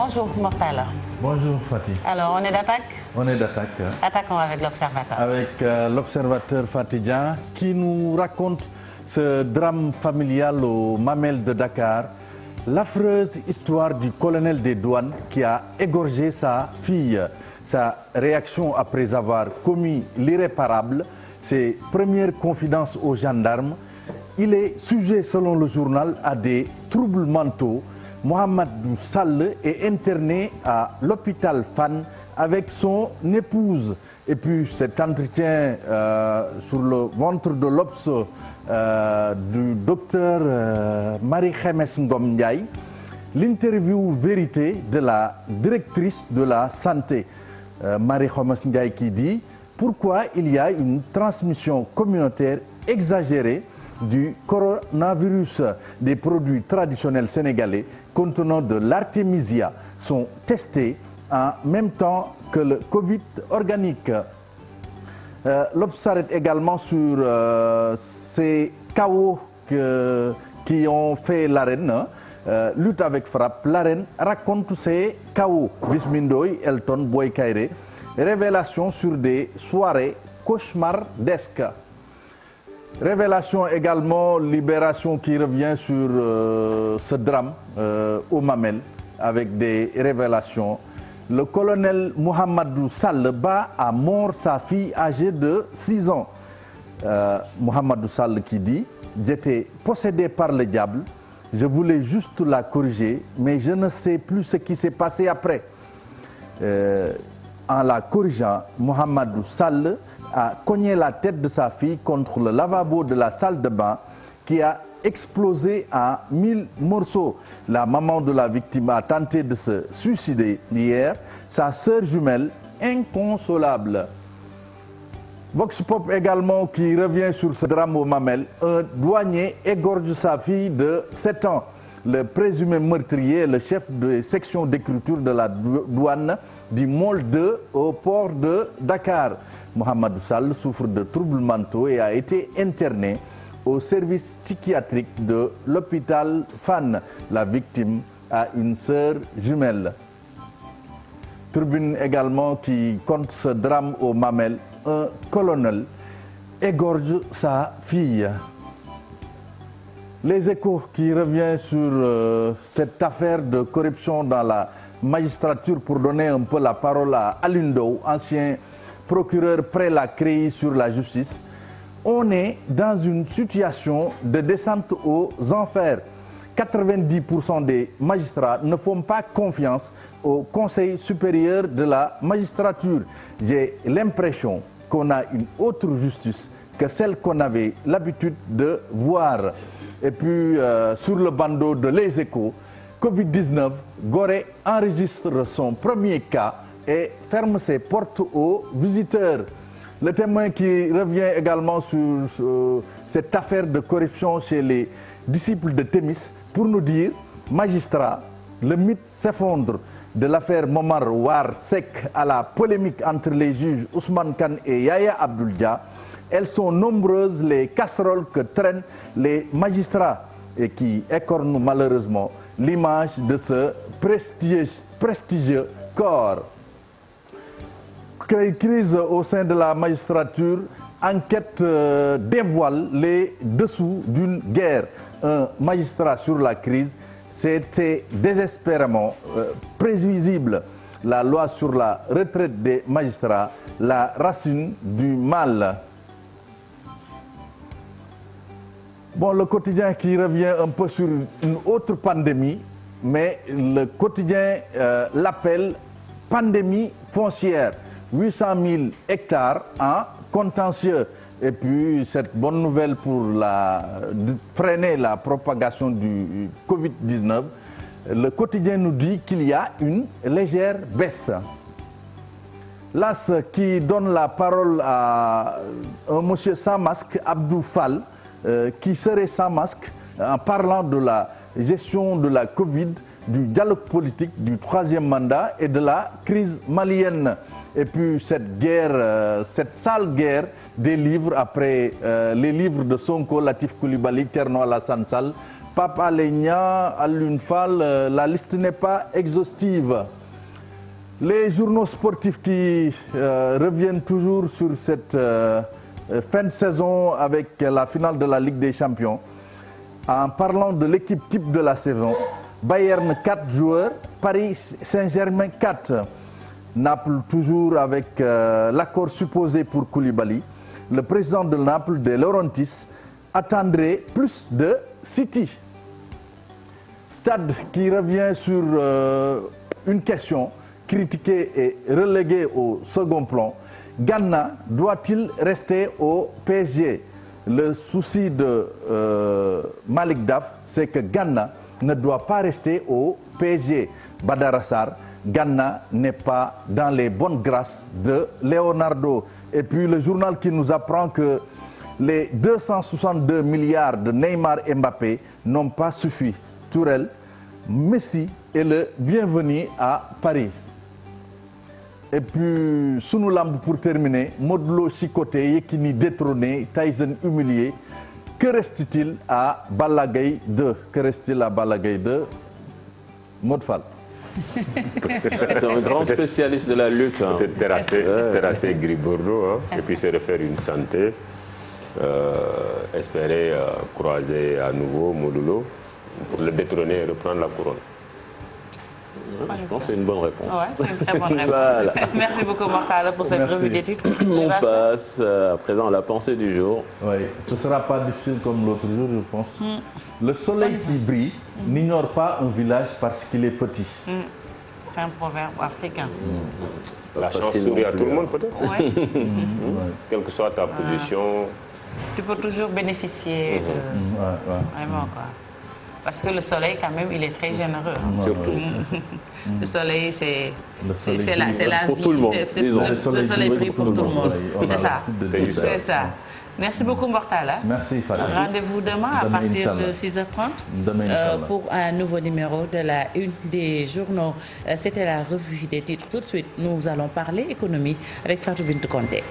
Bonjour Mortala. Bonjour Fatih. Alors, on est d'attaque? On est d'attaque. Attaquons avec l'Observateur. Avec l'Observateur Fatidien qui nous raconte ce drame familial aux Mamelles de Dakar, l'affreuse histoire du colonel des douanes qui a égorgé sa fille. Sa réaction après avoir commis l'irréparable, ses premières confidences aux gendarmes. Il est sujet, selon le journal, à des troubles mentaux. Mohamedou Sall est interné à l'hôpital Fann avec son épouse. Et puis cet entretien sur le ventre de l'Obs du docteur Marie-Khémesse Ngom Ndiaye, l'interview vérité de la directrice de la santé, Marie-Khémesse Ndiaye, qui dit pourquoi il y a une transmission communautaire exagérée du coronavirus. Des produits traditionnels sénégalais contenant de l'artémisia sont testés en même temps que le Covid organique. L'Obs s'arrête également sur ces chaos qui ont fait l'arène. Lutte avec frappe, l'arène raconte ces chaos. Bismindoy, Elton, Boy Kairé. Révélation sur des soirées cauchemardesques. Révélation également, Libération qui revient sur ce drame aux Mamelles avec des révélations. Le colonel Mohamedou Sall bat à mort sa fille âgée de 6 ans. Mohamedou Sall qui dit « J'étais possédé par le diable, je voulais juste la corriger, mais je ne sais plus ce qui s'est passé après. » En la corrigeant, Mohamedou Sall a cogné la tête de sa fille contre le lavabo de la salle de bain qui a explosé en 1000 morceaux. La maman de la victime a tenté de se suicider hier. Sa sœur jumelle, inconsolable. Vox Pop également qui revient sur ce drame aux Mamelles. Un douanier égorge sa fille de 7 ans. Le présumé meurtrier, le chef de section d'écriture de la douane du Môle 2 au port de Dakar. Mohamedou Sall souffre de troubles mentaux et a été interné au service psychiatrique de l'hôpital Fann. La victime a une sœur jumelle. Tribune également qui compte ce drame aux Mamelles. Un colonel égorge sa fille. Les Échos qui revient sur cette affaire de corruption dans la magistrature pour donner un peu la parole à Alioune Ndao, ancien procureur près la CREI sur la justice. On est dans une situation de descente aux enfers. 90% des magistrats ne font pas confiance au Conseil supérieur de la magistrature. J'ai l'impression qu'on a une autre justice que celle qu'on avait l'habitude de voir. Et puis sur le bandeau de Les Échos, Covid-19, Gorée enregistre son premier cas et ferme ses portes aux visiteurs. Le Témoin qui revient également sur cette affaire de corruption chez les disciples de Thémis pour nous dire, magistrats, le mythe s'effondre de l'affaire Momar War Seck à la polémique entre les juges Ousmane Kane et Yaya Abdoul Dia. Elles sont nombreuses les casseroles que traînent les magistrats et qui écornent malheureusement l'image de ce prestigieux corps. Crise au sein de la magistrature, enquête dévoile les dessous d'une guerre. Un magistrat sur la crise, c'était désespérément prévisible. La loi sur la retraite des magistrats, la racine du mal. Bon, le quotidien qui revient un peu sur une autre pandémie, mais le quotidien l'appelle pandémie foncière. 800 000 hectares en contentieux. Et puis cette bonne nouvelle pour freiner la propagation du Covid-19, le quotidien nous dit qu'il y a une légère baisse. L'As qui donne la parole à un monsieur sans masque, Abdou Fall, qui serait sans masque en parlant de la gestion de la Covid, du dialogue politique, du troisième mandat et de la crise malienne. Et puis cette guerre, cette sale guerre des livres après les livres de Sonko, Latif Coulibaly, Thierno Alassane Sall, Pape Alé Niang, Alioune Fall, la liste n'est pas exhaustive. Les journaux sportifs qui reviennent toujours sur cette fin de saison avec la finale de la Ligue des Champions. En parlant de l'équipe type de la saison, Bayern 4 joueurs, Paris Saint-Germain 4. Naples toujours avec l'accord supposé pour Koulibaly. Le président de Naples, De Laurentiis, attendrait plus de City. Stade qui revient sur une question critiquée et reléguée au second plan. Gana doit-il rester au PSG? Le souci de Malick Daf, c'est que Gana ne doit pas rester au PSG. Badara Sarr, Gana n'est pas dans les bonnes grâces de Leonardo. Et puis le journal qui nous apprend que les 262 milliards de Neymar et Mbappé n'ont pas suffi. Tourelle, Messi est le bienvenu à Paris. Et puis sunu lamb pour terminer, Modou Lo chicoté, Yekini détrôné, Tyson humilié. Que reste-t-il à Balla Gaye 2? Que reste-t-il à Balla Gaye 2? Modou Fall. C'est un grand spécialiste de la lutte. Hein. Peut-être terrasser Gris Bordeaux, hein, et puis se refaire une santé. Espérer croiser à nouveau Modou Lo pour le détrôner et reprendre la couronne. Je pense que c'est une bonne réponse. Ouais, c'est une très bonne réponse. Voilà. Merci beaucoup Mortala pour cette revue des titres. On passe à présent à la pensée du jour. Oui, ce ne sera pas difficile comme l'autre jour, je pense. Le soleil qui brille n'ignore pas un village parce qu'il est petit. C'est un proverbe africain. La chance sourit à tout le monde, peut-être. Ouais. Quelle que soit ta position. Tu peux toujours bénéficier de... Vraiment, quoi. Parce que le soleil, quand même, il est très généreux. Surtout. Le soleil, c'est la pour vie. tout le monde, Le soleil brille pour tout le monde. C'est ça. C'est ça. Merci beaucoup, Mortala. Merci, Fatih. Rendez-vous demain à partir de 6h30 pour un nouveau numéro de la Une des journaux. C'était la revue des titres. Tout de suite, nous allons parler économie avec Fatou Bintou Conté.